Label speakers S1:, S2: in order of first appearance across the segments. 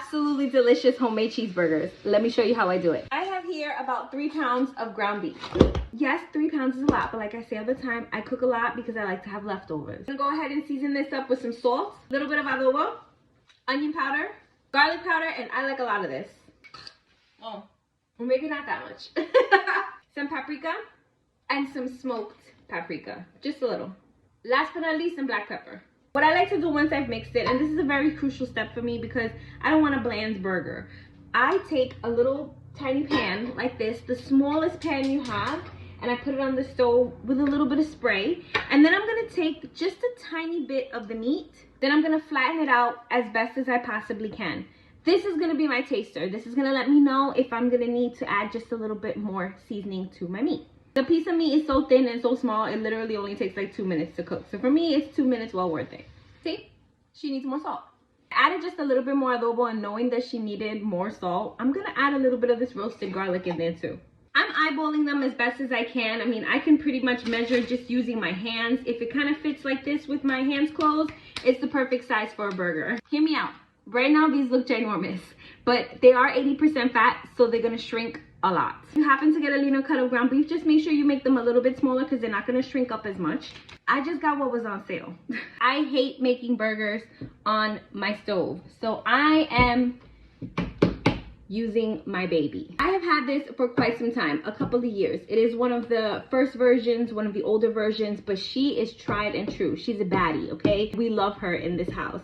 S1: absolutely delicious homemade cheeseburgers. Let me show you how I do it. I have here about 3 pounds of ground beef. Yes, 3 pounds is a lot, but like I say all the time, I cook a lot because I like to have leftovers. I'm gonna go ahead and season this up with some salt, a little bit of adobo, onion powder, garlic powder, and I like a lot of this. Oh, well, maybe not that much. Some paprika and some smoked paprika, just a little. Last but not least, some black pepper. What I like to do once I've mixed it, and this is a very crucial step for me because I don't want a bland burger. I take a little tiny pan like this, the smallest pan you have, and I put it on the stove with a little bit of spray. And then I'm gonna take just a tiny bit of the meat. Then I'm gonna flatten it out as best as I possibly can. This is gonna be my taster. This is gonna let me know if I'm gonna need to add just a little bit more seasoning to my meat. The piece of meat is so thin and so small, it literally only takes like 2 minutes to cook. So for me, it's 2 minutes well worth it. See, she needs more salt. I added just a little bit more adobo, and knowing that she needed more salt, I'm gonna add a little bit of this roasted garlic in there too. I'm eyeballing them as best as I can. I mean, I can pretty much measure just using my hands. If it kind of fits like this with my hands closed, it's the perfect size for a burger. Hear me out. Right now, these look ginormous, but they are 80% fat, so they're gonna shrink a lot. If you happen to get a leaner cut of ground beef, just make sure you make them a little bit smaller because they're not gonna shrink up as much. I just got what was on sale. I hate making burgers on my stove, so I am using my baby. I have had this for quite some time, a couple of years. It is one of the first versions, one of the older versions, but she is tried and true. She's a baddie, okay? We love her in this house.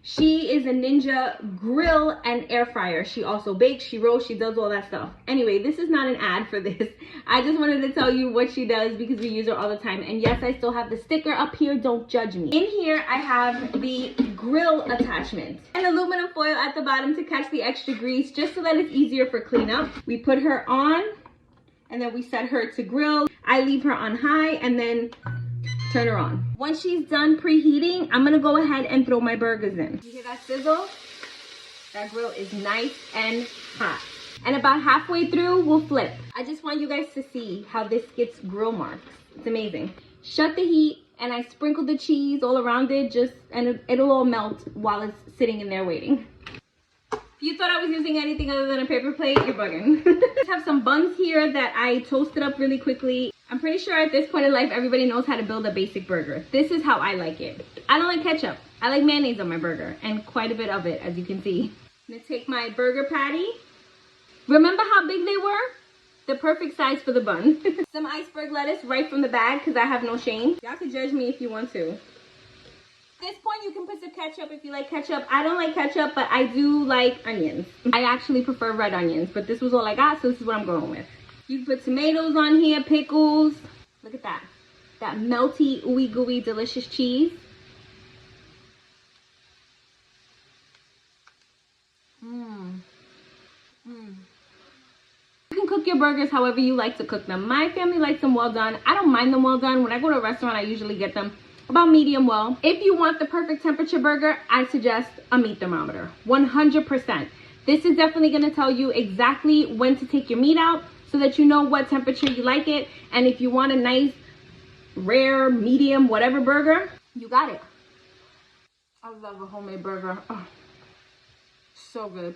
S1: She is a ninja grill and air fryer. She also bakes, she roasts, she does all that stuff. Anyway, this is not an ad for this. I just wanted to tell you what she does because we use her all the time. And yes, I still have the sticker up here, don't judge me. In here, I have the grill attachment and aluminum foil at the bottom to catch the extra grease, just so that it's easier for cleanup. We put her on and then we set her to grill. I leave her on high and then turn her on. Once she's done preheating, I'm gonna go ahead and throw my burgers in. You hear that sizzle? That grill is nice and hot. And about halfway through, we'll flip. I just want you guys to see how this gets grill marks. It's amazing. Shut the heat, and I sprinkle the cheese all around it, and it'll all melt while it's sitting in there waiting. If you thought I was using anything other than a paper plate, you're bugging. I have some buns here that I toasted up really quickly. I'm pretty sure at this point in life, everybody knows how to build a basic burger. This is how I like it. I don't like ketchup. I like mayonnaise on my burger, and quite a bit of it, as you can see. I'm gonna take my burger patty. Remember how big they were? The perfect size for the bun. Some iceberg lettuce right from the bag, because I have no shame. Y'all can judge me if you want to. At this point, you can put some ketchup if you like ketchup. I don't like ketchup, but I do like onions. I actually prefer red onions, but this was all I got, so this is what I'm going with. You can put tomatoes on here, pickles. Look at that. That melty, ooey gooey, delicious cheese. You can cook your burgers however you like to cook them. My family likes them well done. I don't mind them well done. When I go to a restaurant, I usually get them about medium well. If you want the perfect temperature burger, I suggest a meat thermometer. 100%. This is definitely going to tell you exactly when to take your meat out, so that you know what temperature you like it. And if you want a nice, rare, medium, whatever burger, you got it. I love a homemade burger. Oh, so good.